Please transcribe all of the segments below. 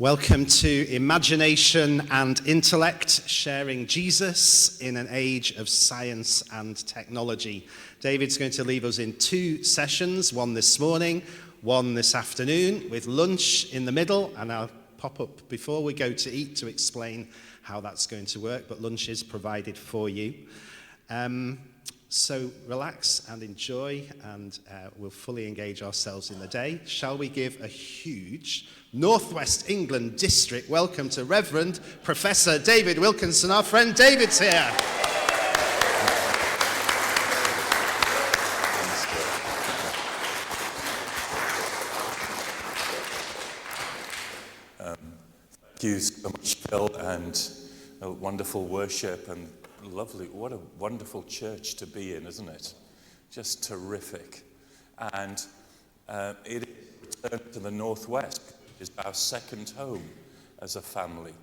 Welcome to Imagination and Intellect, sharing Jesus in an age of science and technology. David's going to leave us in two sessions, one this morning, one this afternoon, with lunch in the middle, and I'll pop up before we go to eat to explain how that's going to work, but lunch is provided for you. So relax and enjoy, and we'll fully engage ourselves in the day. Shall we give a huge West England District welcome to Rev Professor David Wilkinson. Our friend David's here. Thank you so much, Phil, and a wonderful worship and lovely, what a wonderful church to be in, isn't it? Just terrific. And it is returned to the Northwest, which is our second home as a family.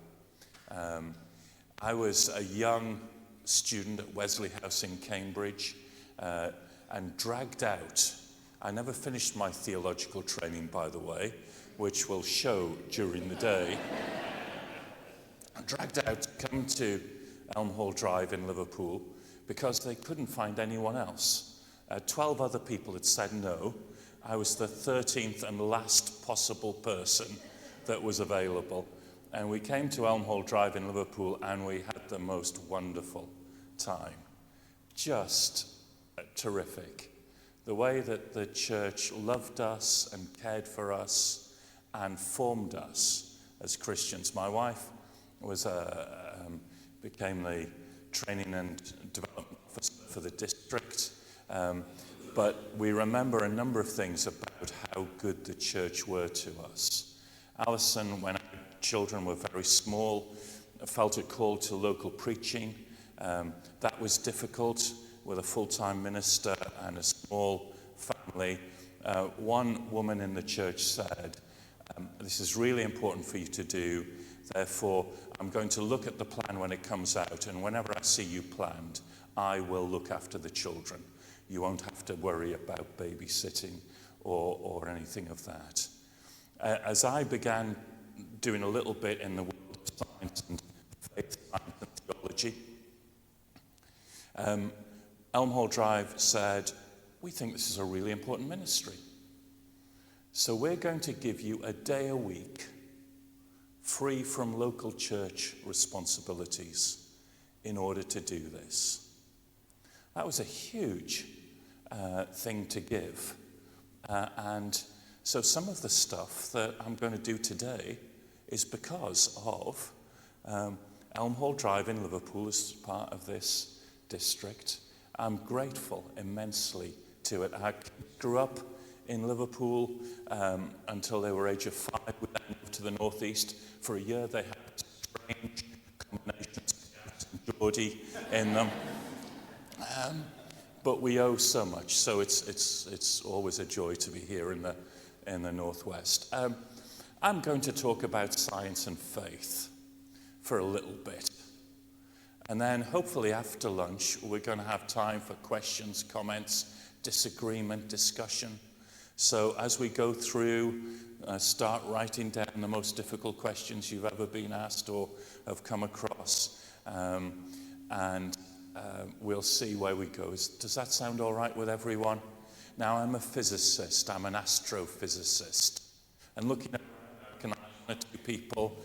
I was a young student at Wesley House in Cambridge and dragged out. I never finished my theological training, by the way, which will show during the day. I dragged out to come to Elm Hall Drive in Liverpool because they couldn't find anyone else. 12 other people had said no. I was the 13th and last possible person that was available. And we came to Elm Hall Drive in Liverpool and we had the most wonderful time. Just terrific. The way that the church loved us and cared for us and formed us as Christians. My wife was became the training and development officer for the district. But we remember a number of things about how good the church were to us. Alison, when our children were very small, felt a call to local preaching. That was difficult with a full-time minister and a small family. One woman in the church said, this is really important for you to do. Therefore, I'm going to look at the plan when it comes out, and whenever I see you planned, I will look after the children. You won't have to worry about babysitting or anything of that. As I began doing a little bit in the world of science and faith, science and theology, Elm Hall Drive said, we think this is a really important ministry. So we're going to give you a day a week free from local church responsibilities in order to do this. That was a huge thing to give. And so some of the stuff that I'm going to do today is because of Elm Hall Drive in Liverpool as part of this district. I'm grateful immensely to it. I grew up in Liverpool until they were age of 5. We then moved to the northeast. For a year they had a strange combination of Scouts and Geordie in them. But we owe so much, so it's always a joy to be here in the northwest. I'm going to talk about science and faith for a little bit. And then hopefully after lunch we're going to have time for questions, comments, disagreement, discussion. So as we go through, start writing down the most difficult questions you've ever been asked or have come across, and we'll see where we go. Does that sound all right with everyone? Now, I'm a physicist. I'm an astrophysicist. And looking at one or two people,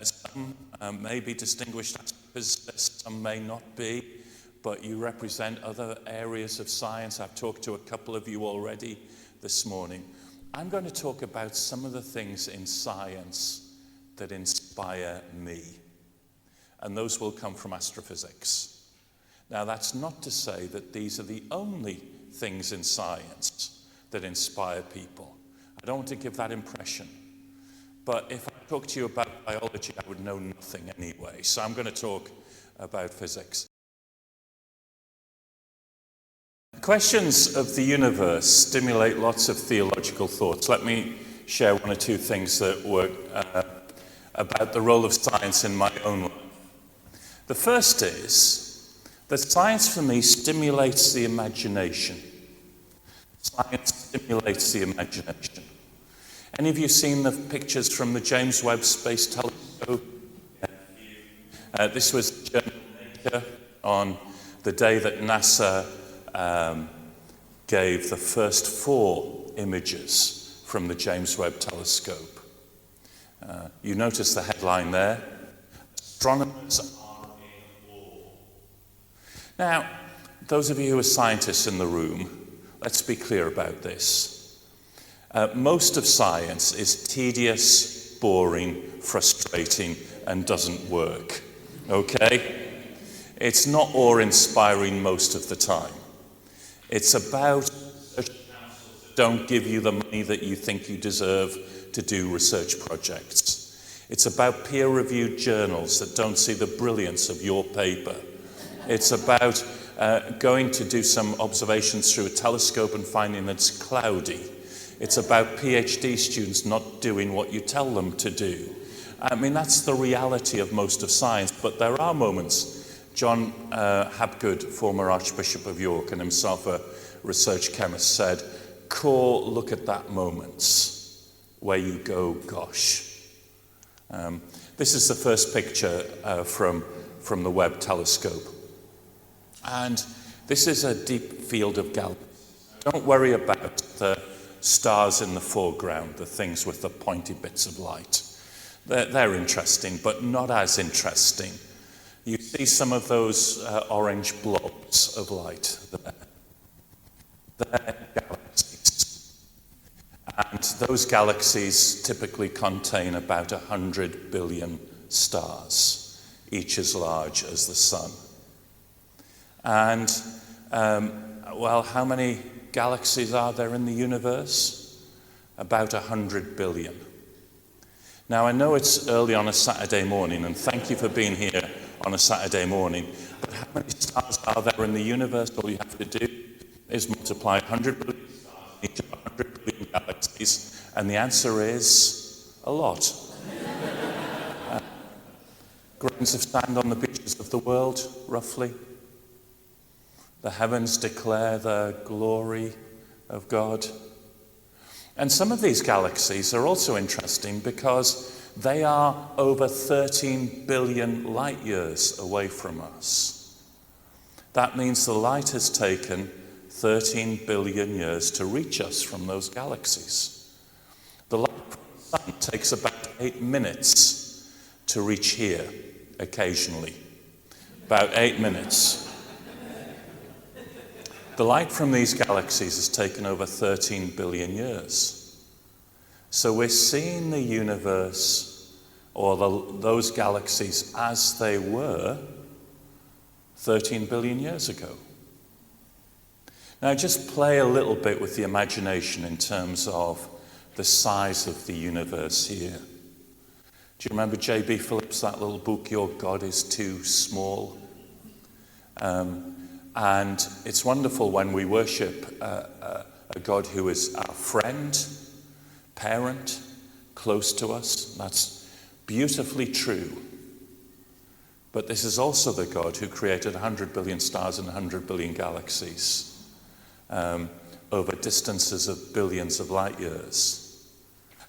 some may be distinguished astrophysicists, some may not be, but you represent other areas of science. I've talked to a couple of you already this morning. I'm going to talk about some of the things in science that inspire me. And those will come from astrophysics. Now, that's not to say that these are the only things in science that inspire people. I don't want to give that impression. But if I talk to you about biology, I would know nothing anyway. So I'm going to talk about physics. Questions of the universe stimulate lots of theological thoughts. Let me share one or two things that were about the role of science in my own life. The first is that science for me stimulates the imagination. Science stimulates the imagination. Any of you seen the pictures from the James Webb Space Telescope? This was German Nature on the day that NASA gave the first 4 images from the James Webb Telescope. You notice the headline there, astronomers are in awe. Now, those of you who are scientists in the room, let's be clear about this. Most of science is tedious, boring, frustrating, and doesn't work. Okay? It's not awe-inspiring most of the time. It's about don't give you the money that you think you deserve to do research projects. It's about peer-reviewed journals that don't see the brilliance of your paper. It's about going to do some observations through a telescope and finding that it's cloudy. It's about PhD students not doing what you tell them to do. I mean, that's the reality of most of science, but there are moments. John Hapgood, former Archbishop of York and himself a research chemist, said, "Core, look at that moments where you go, gosh." This is the first picture from the Webb telescope. And this is a deep field of galaxies. Don't worry about the stars in the foreground, the things with the pointy bits of light. They're interesting, but not as interesting. You see some of those orange blobs of light there. They're galaxies. And those galaxies typically contain about 100 billion stars, each as large as the sun. And, well, how many galaxies are there in the universe? About 100 billion. Now, I know it's early on a Saturday morning, and thank you for being here on a Saturday morning, but how many stars are there in the universe? All you have to do is multiply 100 billion stars in each of 100 billion galaxies, and the answer is a lot. Grains of sand on the beaches of the world, roughly. The heavens declare the glory of God. And some of these galaxies are also interesting because they are over 13 billion light years away from us. That means the light has taken 13 billion years to reach us from those galaxies. The light from the sun takes about 8 minutes to reach here, occasionally. About 8 minutes. The light from these galaxies has taken over 13 billion years. So we're seeing the universe, or those galaxies as they were 13 billion years ago. Now just play a little bit with the imagination in terms of the size of the universe here. Do you remember J.B. Phillips, that little book, Your God is Too Small? And it's wonderful when we worship a God who is our friend, parent, close to us. That's beautifully true. But this is also the God who created 100 billion stars and 100 billion galaxies over distances of billions of light years.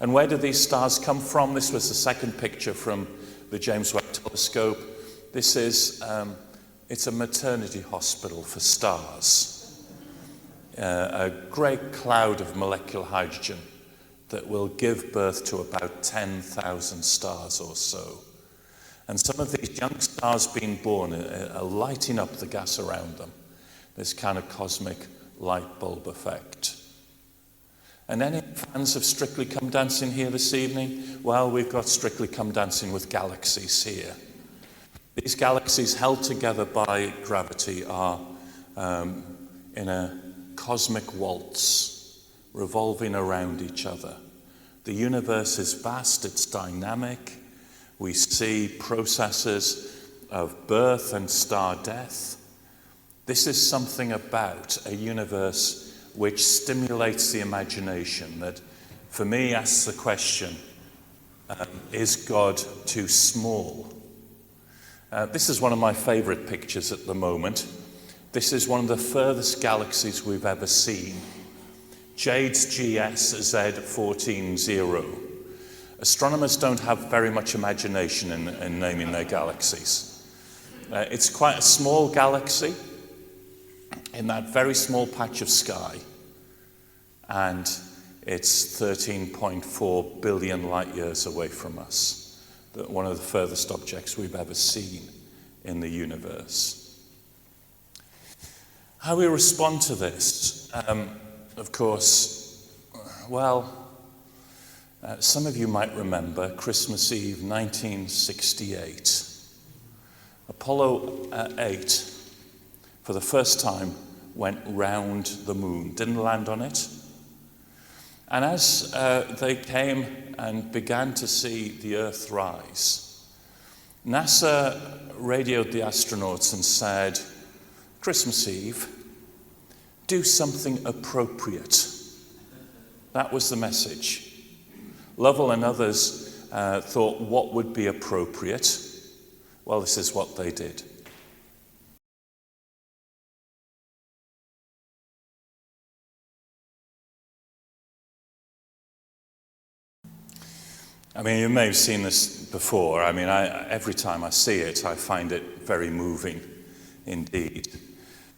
And where do these stars come from? This was the second picture from the James Webb Telescope. This is... it's a maternity hospital for stars. A great cloud of molecular hydrogen that will give birth to about 10,000 stars or so. And some of these young stars being born are lighting up the gas around them. This kind of cosmic light bulb effect. And any fans of Strictly Come Dancing here this evening? Well, we've got Strictly Come Dancing with galaxies here. These galaxies held together by gravity are in a cosmic waltz, revolving around each other. The universe is vast, it's dynamic. We see processes of birth and star death. This is something about a universe which stimulates the imagination, that for me asks the question, is God too small? This is one of my favorite pictures at the moment. This is one of the furthest galaxies we've ever seen. Jade's GS Z140. Astronomers don't have very much imagination in naming their galaxies. It's quite a small galaxy in that very small patch of sky, and it's 13.4 billion light years away from us, one of the furthest objects we've ever seen in the universe. How we respond to this, of course, well, some of you might remember Christmas Eve 1968. Apollo 8, for the first time, went round the moon, didn't land on it. And as they came and began to see the Earth rise, NASA radioed the astronauts and said, Christmas Eve, do something appropriate. That was the message. Lovell and others thought, what would be appropriate? Well, this is what they did. I mean, you may have seen this before. I mean, every time I see it, I find it very moving indeed.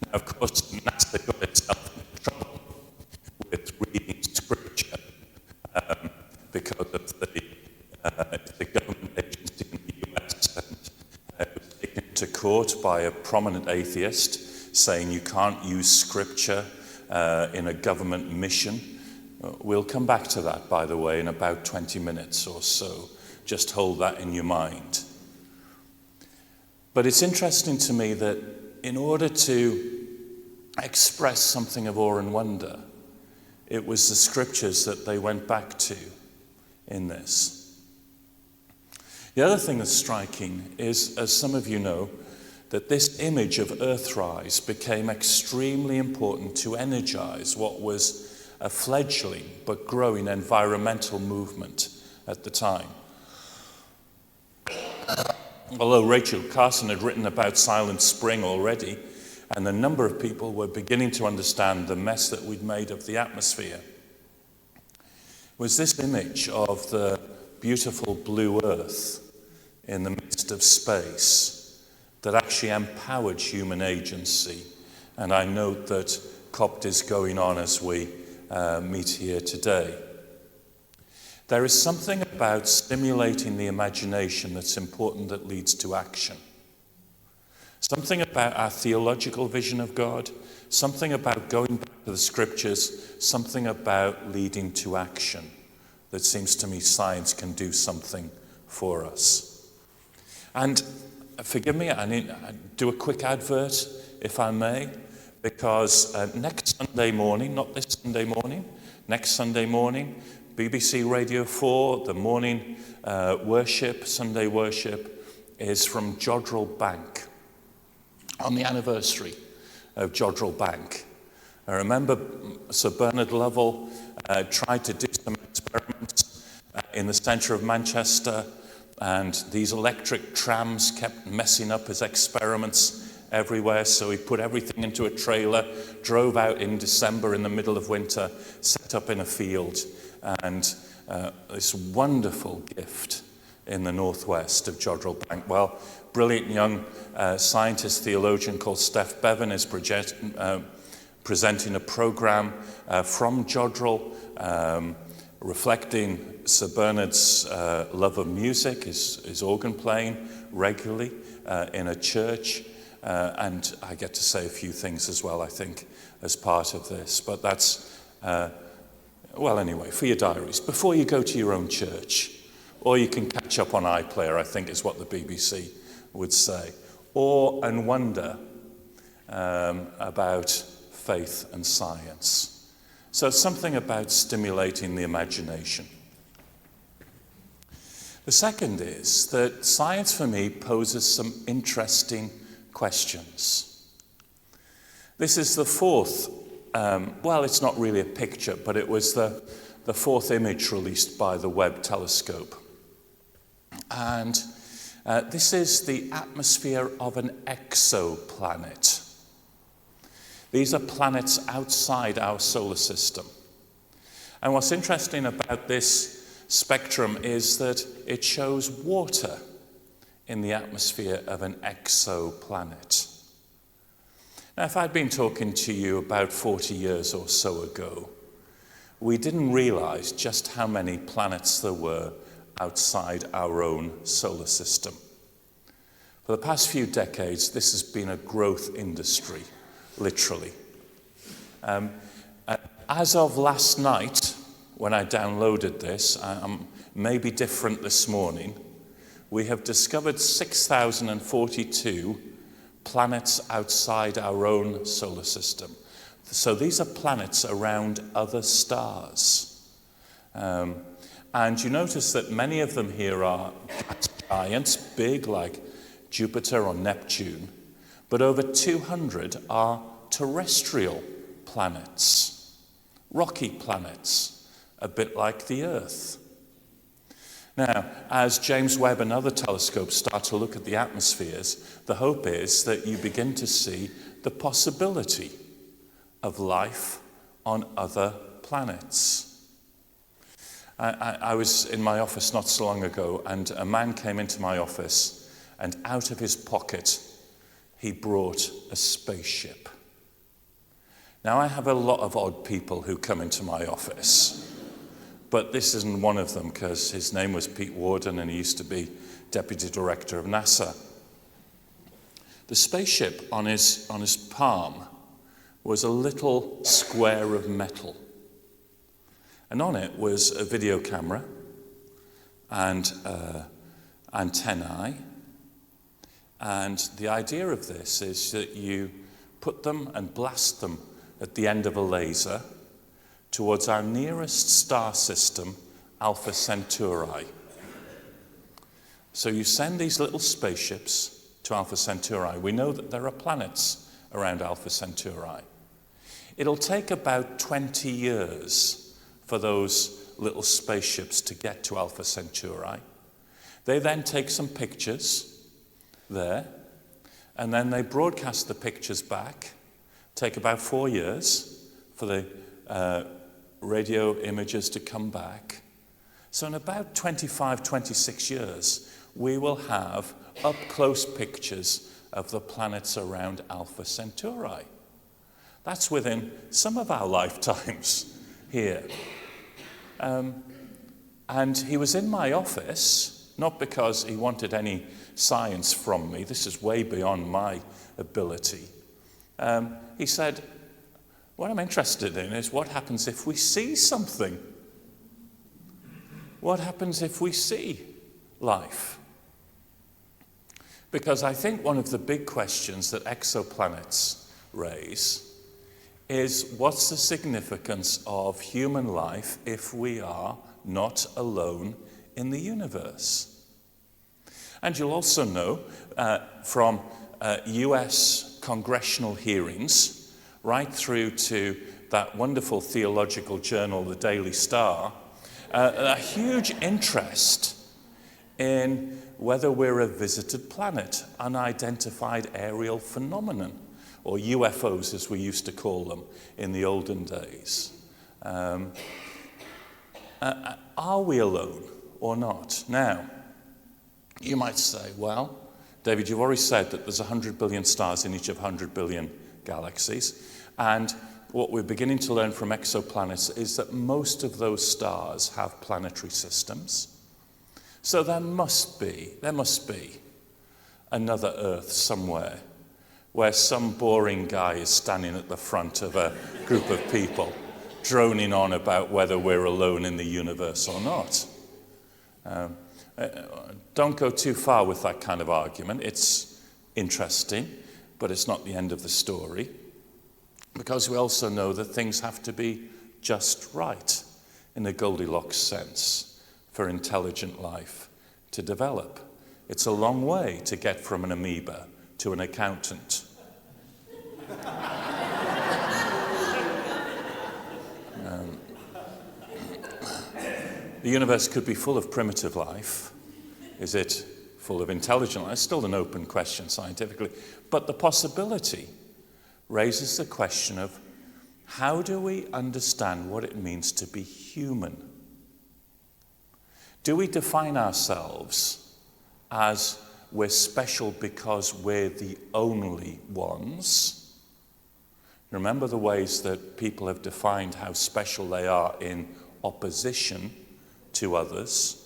Now, of course, NASA got itself in trouble with reading scripture because of the government agency in the US, and it was taken to court by a prominent atheist saying you can't use scripture in a government mission. We'll come back to that, by the way, in about 20 minutes or so. Just hold that in your mind. But it's interesting to me that in order to express something of awe and wonder, it was the scriptures that they went back to in this. The other thing that's striking is, as some of you know, that this image of Earthrise became extremely important to energize what was a fledgling but growing environmental movement at the time. Although Rachel Carson had written about Silent Spring already, and a number of people were beginning to understand the mess that we'd made of the atmosphere, was this image of the beautiful blue earth in the midst of space that actually empowered human agency. And I note that COPT is going on as we meet here today. There is something about stimulating the imagination that's important that leads to action. Something about our theological vision of God, something about going back to the scriptures, something about leading to action that seems to me science can do something for us. And forgive me, I need to do a quick advert, if I may, because next Sunday morning, not this Sunday morning, next Sunday morning, BBC Radio 4, the morning worship, Sunday worship, is from Jodrell Bank, on the anniversary of Jodrell Bank. I remember Sir Bernard Lovell tried to do some experiments in the centre of Manchester, and these electric trams kept messing up his experiments everywhere, so he put everything into a trailer, drove out in December in the middle of winter, set up in a field, and this wonderful gift in the northwest of Jodrell Bank. Well, brilliant young scientist, theologian called Steph Bevan is presenting a program from Jodrell, reflecting Sir Bernard's love of music, his organ playing regularly in a church. And I get to say a few things as well, I think, as part of this. But that's, well, anyway, for your diaries. Before you go to your own church, or you can catch up on iPlayer, I think is what the BBC would say. Awe and wonder about faith and science. So something about stimulating the imagination. The second is that science for me poses some interesting questions. This is the fourth, well, it's not really a picture, but it was the fourth image released by the Webb telescope. And this is the atmosphere of an exoplanet. These are planets outside our solar system. And what's interesting about this spectrum is that it shows water in the atmosphere of an exoplanet. Now, if I'd been talking to you about 40 years or so ago, we didn't realize just how many planets there were outside our own solar system. For the past few decades, this has been a growth industry, literally. As of last night, when I downloaded this, maybe different this morning, we have discovered 6,042 planets outside our own solar system. So these are planets around other stars. And you notice that many of them here are gas giants, big like Jupiter or Neptune, but over 200 are terrestrial planets, rocky planets, a bit like the Earth. Now, as James Webb and other telescopes start to look at the atmospheres, the hope is that you begin to see the possibility of life on other planets. I was in my office not so long ago, and a man came into my office, and out of his pocket, he brought a spaceship. Now, I have a lot of odd people who come into my office, but this isn't one of them, because his name was Pete Warden, and he used to be Deputy Director of NASA. The spaceship on his palm was a little square of metal. And on it was a video camera and antennae. And the idea of this is that you put them and blast them at the end of a laser towards our nearest star system, Alpha Centauri. So you send these little spaceships to Alpha Centauri. We know that there are planets around Alpha Centauri. It'll take about 20 years for those little spaceships to get to Alpha Centauri. They then take some pictures there, and then they broadcast the pictures back. Take about 4 years for the radio images to come back. So in about 25, 26 years, we will have up-close pictures of the planets around Alpha Centauri. That's within some of our lifetimes here. And he was in my office, not because he wanted any science from me. This is way beyond my ability. He said, what I'm interested in is what happens if we see something? What happens if we see life? Because I think one of the big questions that exoplanets raise is, what's the significance of human life if we are not alone in the universe? And you'll also know from US congressional hearings right through to that wonderful theological journal, the Daily Star, a huge interest in whether we're a visited planet, unidentified aerial phenomenon, or UFOs as we used to call them in the olden days. Are we alone or not? Now, you might say, well, David, you've already said that there's 100 billion stars in each of 100 billion galaxies, and what we're beginning to learn from exoplanets is that most of those stars have planetary systems. So there must be another Earth somewhere where some boring guy is standing at the front of a group of people droning on about whether we're alone in the universe or not. Don't go too far with that kind of argument. It's interesting, but it's not the end of the story, because we also know that things have to be just right in a Goldilocks sense for intelligent life to develop. It's a long way to get from an amoeba to an accountant. The universe could be full of primitive life. Is it full of intelligent life? It's still an open question scientifically. But the possibility raises the question of how do we understand what it means to be human? Do we define ourselves as we're special because we're the only ones? Remember the ways that people have defined how special they are in opposition to others.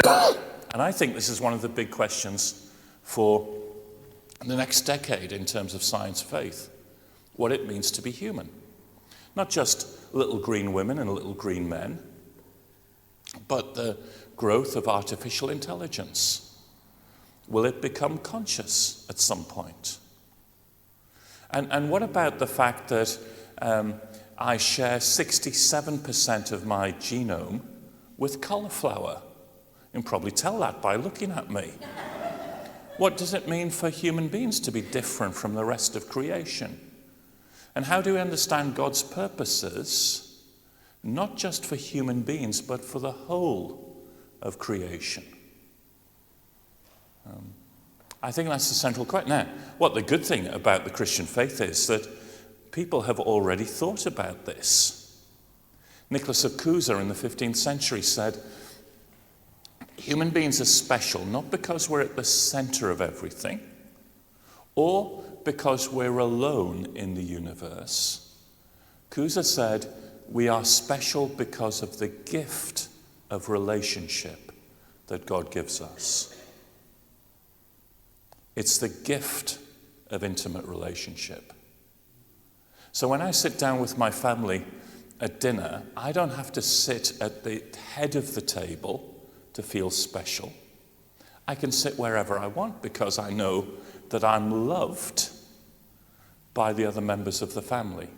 And I think this is one of the big questions for the next decade in terms of science faith, what it means to be human. Not just little green women and little green men, but the growth of artificial intelligence. Will it become conscious at some point? And what about the fact that I share 67% of my genome with cauliflower? You can probably tell that by looking at me. What does it mean for human beings to be different from the rest of creation? And how do we understand God's purposes, not just for human beings, but for the whole of creation? I think that's the central question. Now, what the good thing about the Christian faith is that people have already thought about this. Nicholas of Cusa in the 15th century said, human beings are special not because we're at the center of everything or because we're alone in the universe. Cusa said, we are special because of the gift of relationship that God gives us. It's the gift of intimate relationship. So when I sit down with my family at dinner, I don't have to sit at the head of the table to feel special. I can sit wherever I want because I know that I'm loved by the other members of the family.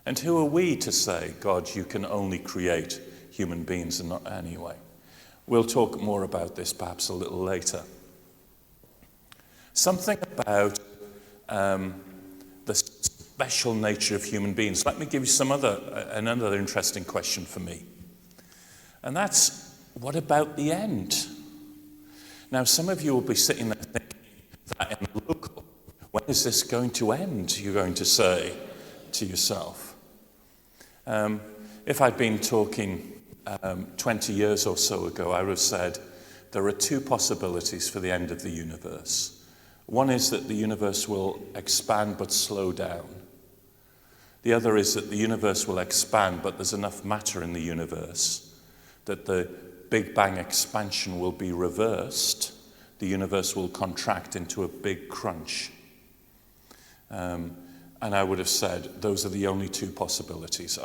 And who are we to say, God, you can only create human beings and not anyway? We'll talk more about this perhaps a little later. Something about the special nature of human beings. Let me give you another interesting question for me. And that's, what about the end? Now, some of you will be sitting there thinking that in local, when is this going to end, you're going to say to yourself. If I'd been talking 20 years or so ago, I would have said there are two possibilities for the end of the universe. One is that the universe will expand but slow down. The other is that the universe will expand, but there's enough matter in the universe that the Big Bang expansion will be reversed. The universe will contract into a big crunch. And I would have said those are the only two possibilities.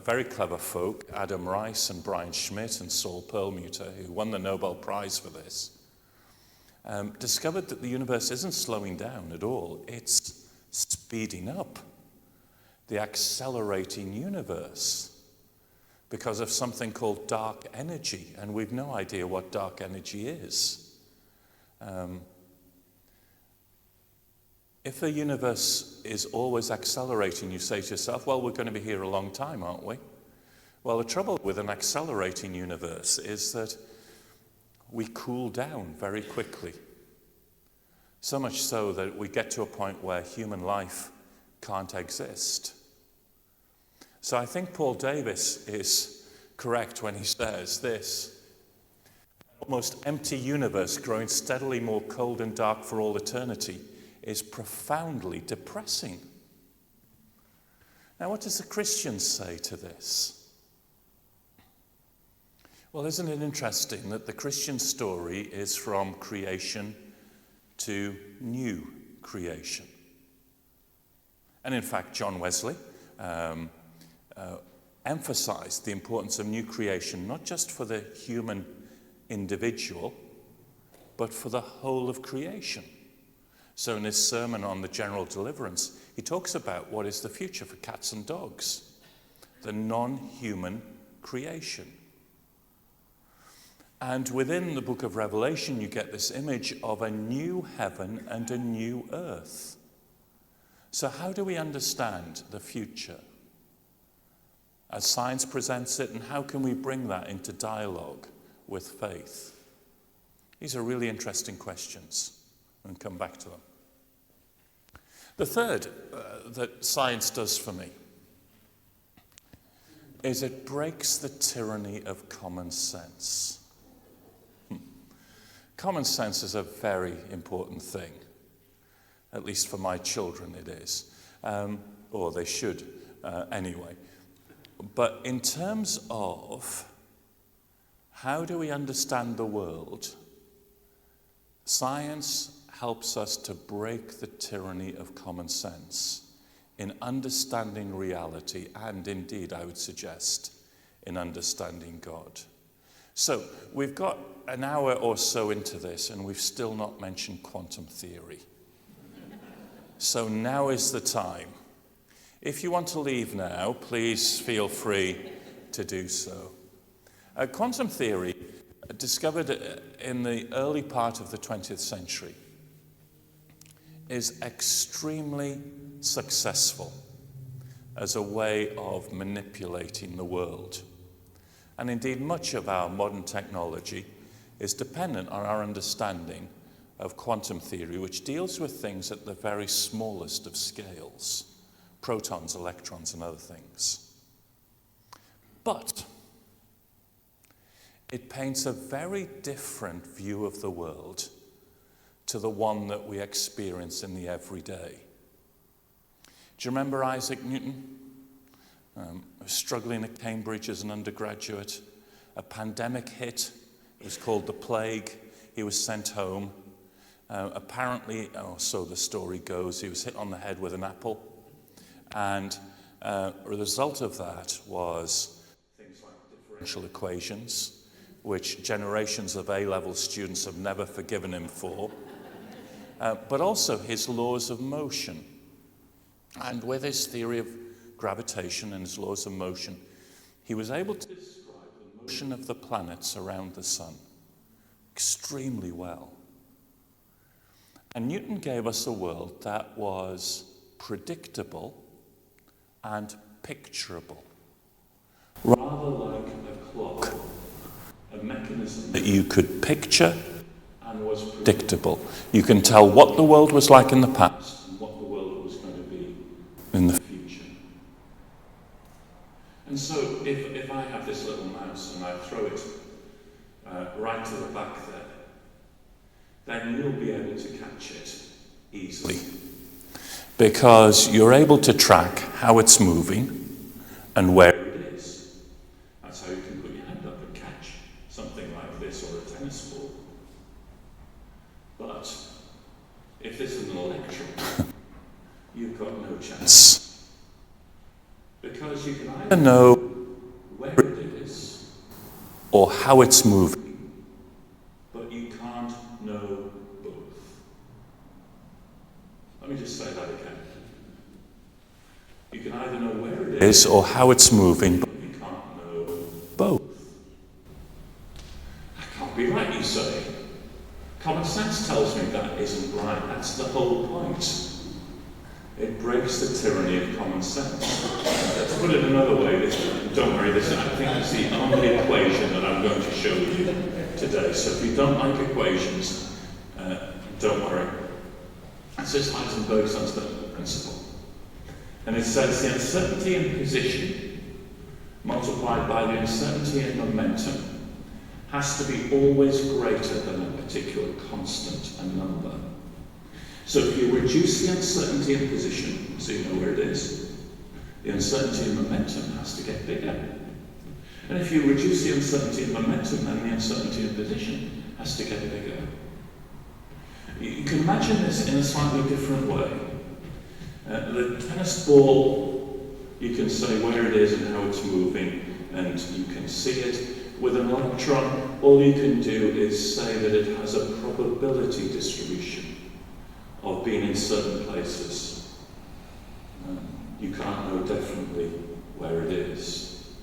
Very clever folk, Adam Rice and Brian Schmidt and Saul Perlmutter, who won the Nobel Prize for this, discovered that the universe isn't slowing down at all, it's speeding up. The accelerating universe because of something called dark energy, and we've no idea what dark energy is. If the universe is always accelerating, you say to yourself, well, we're going to be here a long time, aren't we? Well, the trouble with an accelerating universe is that we cool down very quickly. So much so that we get to a point where human life can't exist. So I think Paul Davis is correct when he says this: almost empty universe growing steadily more cold and dark for all eternity is profoundly depressing. Now, what does the Christian say to this? Well, isn't it interesting that the Christian story is from creation to new creation? And in fact, John Wesley emphasized the importance of new creation, not just for the human individual, but for the whole of creation. So in his sermon on the general deliverance, he talks about what is the future for cats and dogs, the non-human creation. And within the book of Revelation, you get this image of a new heaven and a new earth. So how do we understand the future as science presents it, and how can we bring that into dialogue with faith? These are really interesting questions, and come back to them. The third that science does for me is it breaks the tyranny of common sense. Common sense is a very important thing. At least for my children it is. Or they should anyway. But in terms of how do we understand the world, science helps us to break the tyranny of common sense in understanding reality and indeed, I would suggest, in understanding God. So we've got an hour or so into this and we've still not mentioned quantum theory. So now is the time. If you want to leave now, please feel free to do so. Quantum theory, discovered in the early part of the 20th century, is extremely successful as a way of manipulating the world. And indeed, much of our modern technology is dependent on our understanding of quantum theory, which deals with things at the very smallest of scales, protons, electrons, and other things. But it paints a very different view of the world to the one that we experience in the everyday. Do you remember Isaac Newton? Struggling at Cambridge as an undergraduate. A pandemic hit. It was called the plague. He was sent home. Apparently, so the story goes, he was hit on the head with an apple. And the result of that was things like differential equations, which generations of A-level students have never forgiven him for, but also his laws of motion. And with his theory of gravitation and his laws of motion, he was able to describe the motion of the planets around the sun extremely well. And Newton gave us a world that was predictable and picturable, rather like a clock, a mechanism that you could picture and was predictable. You can tell what the world was like in the past and what the world was going to be in the future. And so if I have this little mouse and I throw it right to the back there, then you'll be able to catch it easily, because you're able to track how it's moving and where it is. That's how you can put your hand up and catch something like this or a tennis ball. But if this is an electron, you've got no chance, because you can either know where it is or how it's moving, but you can't know both. Let me just say that again. You can either know where it is or how it's moving, but you can't know both. That can't be right, you say. Common sense tells me that isn't right. That's the whole point. It breaks the tyranny of common sense. To put it another way, don't worry, I think it's the only equation that I'm going to show you today. So if you don't like equations, don't worry. It's just Heisenberg's uncertainty principle. And it says the uncertainty in position multiplied by the uncertainty in momentum has to be always greater than a particular constant, a number. So if you reduce the uncertainty in position, so you know where it is, the uncertainty in momentum has to get bigger. And if you reduce the uncertainty in momentum, then the uncertainty in position has to get bigger. You can imagine this in a slightly different way. The tennis ball, you can say where it is and how it's moving, and you can see it. With an electron, all you can do is say that it has a probability distribution of being in certain places. You can't know definitely where it is.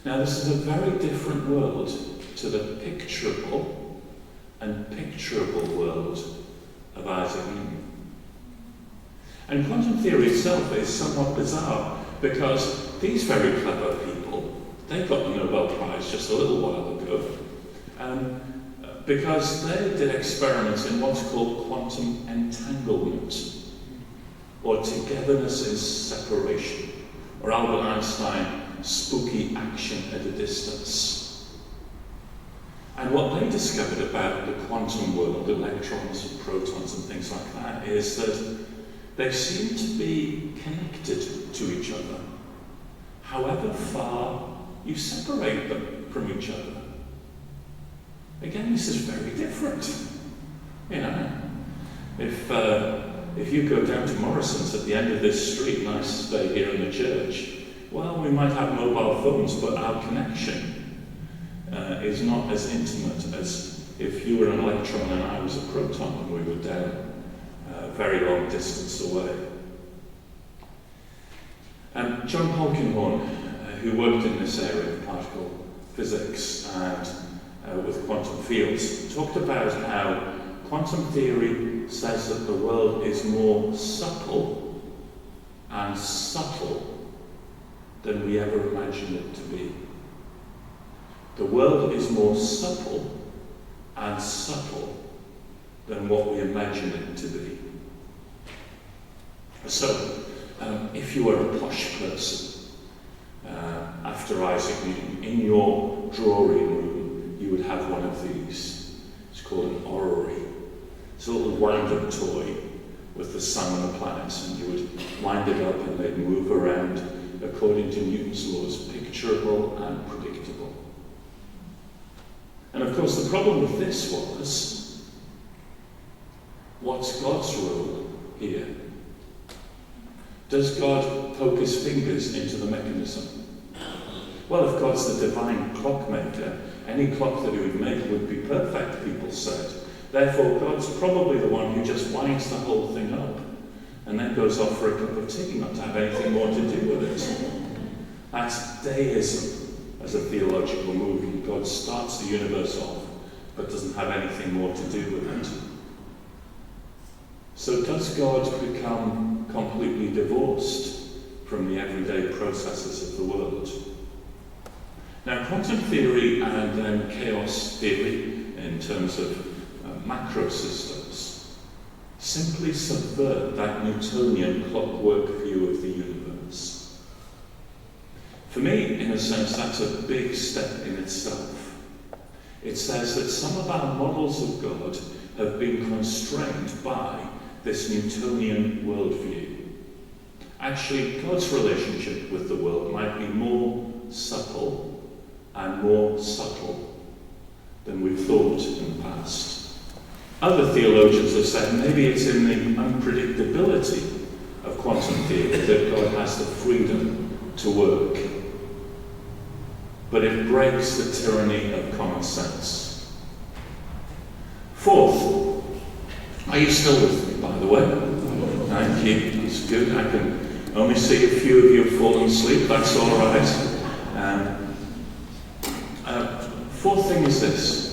Now, this is a very different world to the picturable and picturable world of Isaac Newton. And quantum theory itself is somewhat bizarre, because these very clever people, they got the Nobel Prize just a little while ago, because they did experiments in what's called quantum entanglement, or togetherness is separation, or Albert Einstein, spooky action at a distance. And what they discovered about the quantum world, electrons and protons and things like that, is that they seem to be connected to each other, however far you separate them from each other. Again, this is very different. You know, if you go down to Morrison's at the end of this street, nice day here in the church, well, we might have mobile phones, but our connection is not as intimate as if you were an electron and I was a proton and we were down a very long distance away. John Polkinghorne, who worked in this area of particle physics and with quantum fields, talked about how quantum theory says that the world is more subtle and subtle than we ever imagined it to be. The world is more subtle and subtle than what we imagine it to be. So, if you were a posh person, after Isaac Newton, in your drawing room, you would have one of these. It's called an orrery. It's a little wind-up toy with the sun and the planets, and you would wind it up and they'd move around according to Newton's laws, picturable and predictable. And of course, the problem with this was, what's God's role here? Does God poke his fingers into the mechanism? Well, if God's the divine clockmaker, any clock that he would make would be perfect, people said. Therefore, God's probably the one who just winds the whole thing up and then goes off for a cup of tea, not to have anything more to do with it. That's deism as a theological movement. God starts the universe off, but doesn't have anything more to do with it. So does God become completely divorced from the everyday processes of the world? Now, quantum theory and then chaos theory, in terms of macro systems, simply subvert that Newtonian clockwork view of the universe. For me, in a sense, that's a big step in itself. It says that some of our models of God have been constrained by this Newtonian worldview. Actually, God's relationship with the world might be more supple and more subtle than we've thought in the past. Other theologians have said maybe it's in the unpredictability of quantum theory that God has the freedom to work. But it breaks the tyranny of common sense. Fourth, are you still with me, by the way? Thank you, it's good. I can only see a few of you have fallen asleep, that's all right. Fourth thing is this.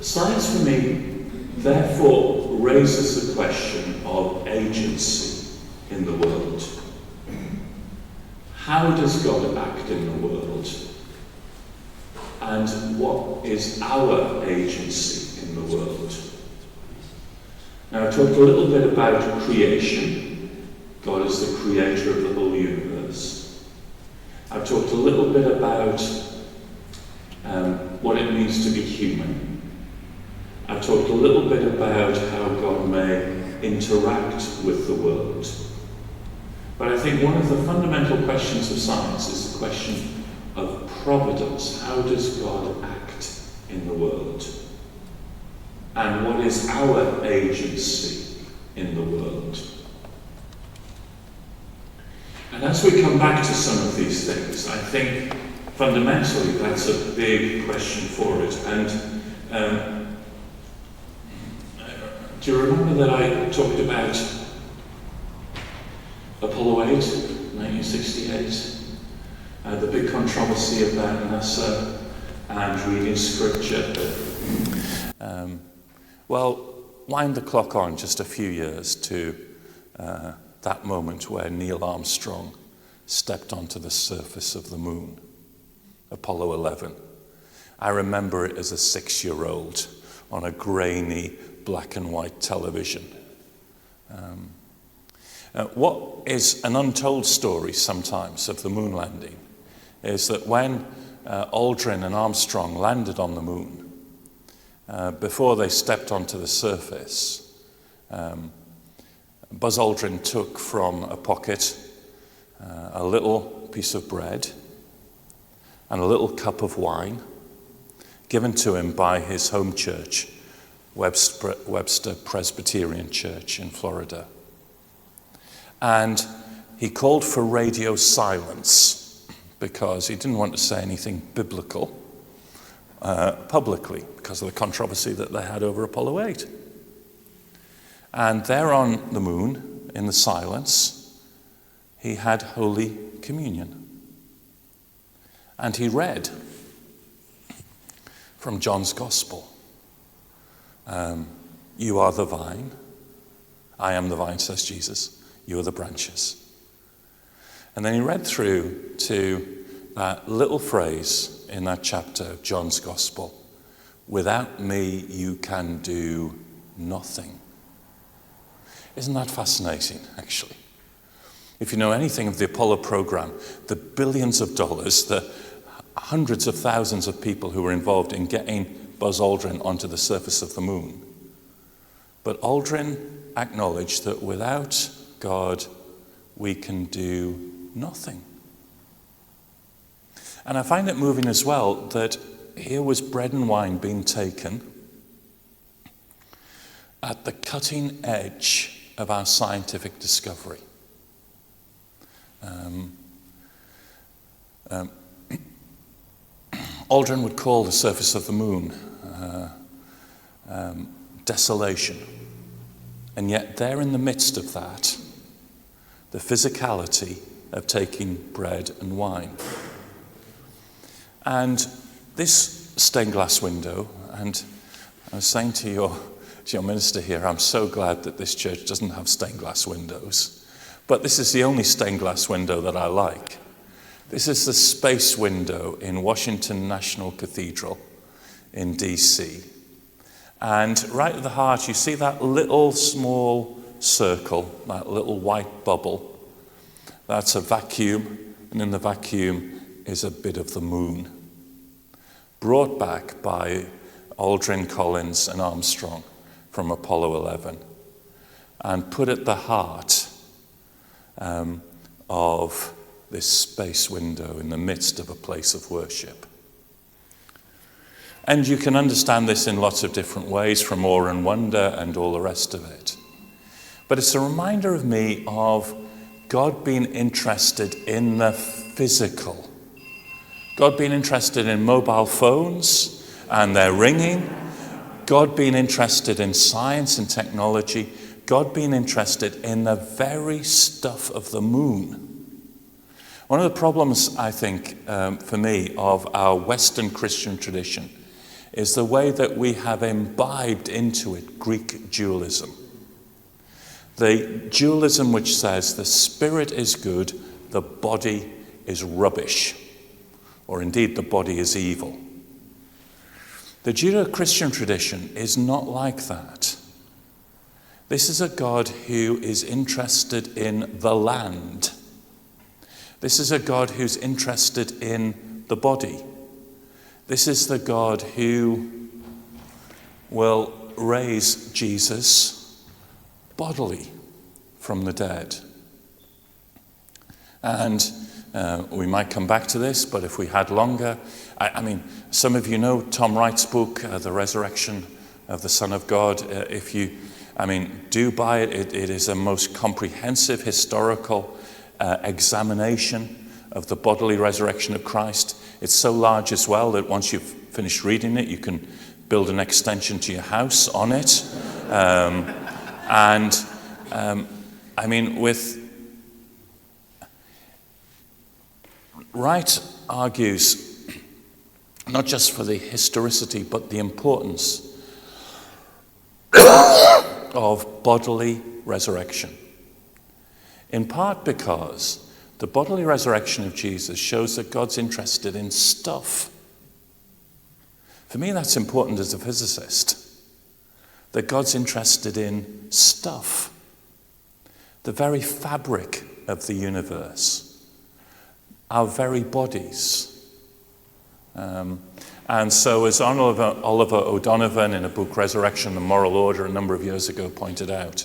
Science for me, therefore, raises the question of agency in the world. How does God act in the world? And what is our agency in the world? Now, I talked a little bit about creation. God is the creator of the whole universe. I've talked a little bit about what it means to be human. I've talked a little bit about how God may interact with the world. But I think one of the fundamental questions of science is the question of providence. How does God act in the world? And what is our agency in the world? And as we come back to some of these things, I think fundamentally that's a big question for it. And do you remember that I talked about Apollo 8, 1968? The big controversy about NASA and reading scripture. Well, wind the clock on just a few years to that moment where Neil Armstrong stepped onto the surface of the moon, Apollo 11. I remember it as a 6-year-old on a grainy black and white television. What is an untold story sometimes of the moon landing is that when Aldrin and Armstrong landed on the moon, before they stepped onto the surface, Buzz Aldrin took from a pocket a little piece of bread and a little cup of wine given to him by his home church, Webster Presbyterian Church in Florida. And he called for radio silence because he didn't want to say anything biblical publicly because of the controversy that they had over Apollo 8. And there on the moon, in the silence, he had Holy Communion. And he read from John's Gospel. You are the vine. I am the vine, says Jesus. You are the branches. And then he read through to that little phrase in that chapter of John's Gospel. Without me, you can do nothing. Isn't that fascinating, actually? If you know anything of the Apollo program, the billions of dollars, the hundreds of thousands of people who were involved in getting Buzz Aldrin onto the surface of the moon. But Aldrin acknowledged that without God, we can do nothing. And I find it moving as well that here was bread and wine being taken at the cutting edge of our scientific discovery. Aldrin would call the surface of the moon desolation. And yet there in the midst of that, the physicality of taking bread and wine. And this stained glass window, and I was saying to your minister here, I'm so glad that this church doesn't have stained glass windows. But this is the only stained glass window that I like. This is the space window in Washington National Cathedral in DC. And right at the heart, you see that little small circle, that little white bubble. That's a vacuum, and in the vacuum is a bit of the moon, brought back by Aldrin, Collins, and Armstrong from Apollo 11, and put at the heart of this space window in the midst of a place of worship. And you can understand this in lots of different ways, from awe and wonder and all the rest of it. But it's a reminder of me of God being interested in the physical. God being interested in mobile phones and their ringing. God being interested in science and technology. God being interested in the very stuff of the moon. One of the problems, I think, for me, of our Western Christian tradition is the way that we have imbibed into it Greek dualism. The dualism which says the spirit is good, the body is rubbish, or indeed the body is evil. The Judeo-Christian tradition is not like that. This is a God who is interested in the land. This is a God who's interested in the body. This is the God who will raise Jesus bodily from the dead. And we might come back to this, but if we had longer, I mean, some of you know Tom Wright's book, The Resurrection of the Son of God. Do buy it. It is a most comprehensive historical examination of the bodily resurrection of Christ. It's so large as well that once you've finished reading it, you can build an extension to your house on it. Wright argues not just for the historicity, but the importance of bodily resurrection. In part because the bodily resurrection of Jesus shows that God's interested in stuff. For me, that's important as a physicist, that God's interested in stuff, the very fabric of the universe, our very bodies. And so as Oliver O'Donovan in a book, Resurrection and Moral Order, a number of years ago pointed out,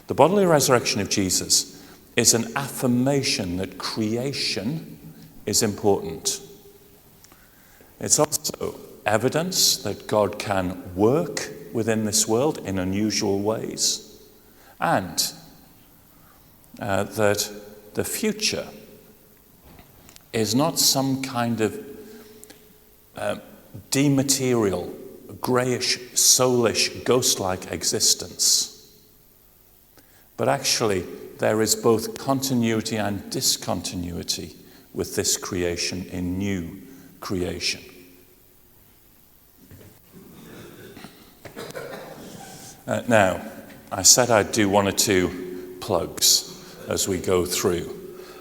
the bodily resurrection of Jesus is an affirmation that creation is important. It's also evidence that God can work within this world in unusual ways, and that the future is not some kind of dematerial, greyish, soulish, ghost-like existence. But actually, there is both continuity and discontinuity with this creation in new creation. Now, I said I'd do one or two plugs as we go through.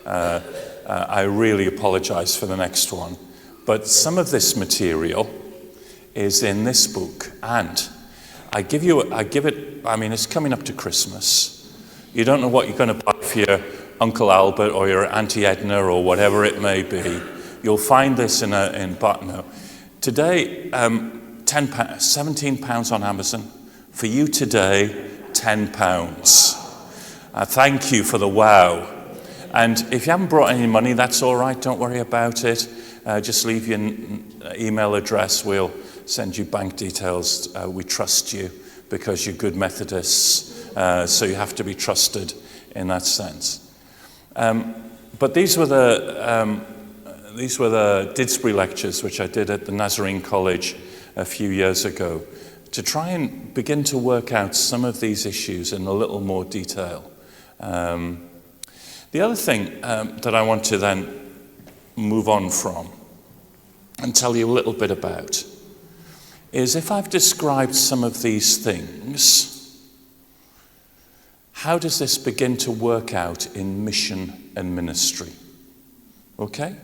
I really apologize for the next one. But some of this material is in this book, and it's coming up to Christmas. You don't know what you're going to buy for your Uncle Albert or your Auntie Edna or whatever it may be. You'll find this in Bartno. Today, £17 on Amazon. For you today, £10. Thank you for the wow. And if you haven't brought any money, that's all right. Don't worry about it. Just leave your email address. We'll send you bank details. We trust you because you're good Methodists, so you have to be trusted in that sense. But these were the Didsbury lectures, which I did at the Nazarene College a few years ago, to try and begin to work out some of these issues in a little more detail. The other thing that I want to then move on from and tell you a little bit about is, if I've described some of these things, how does this begin to work out in mission and ministry? Okay?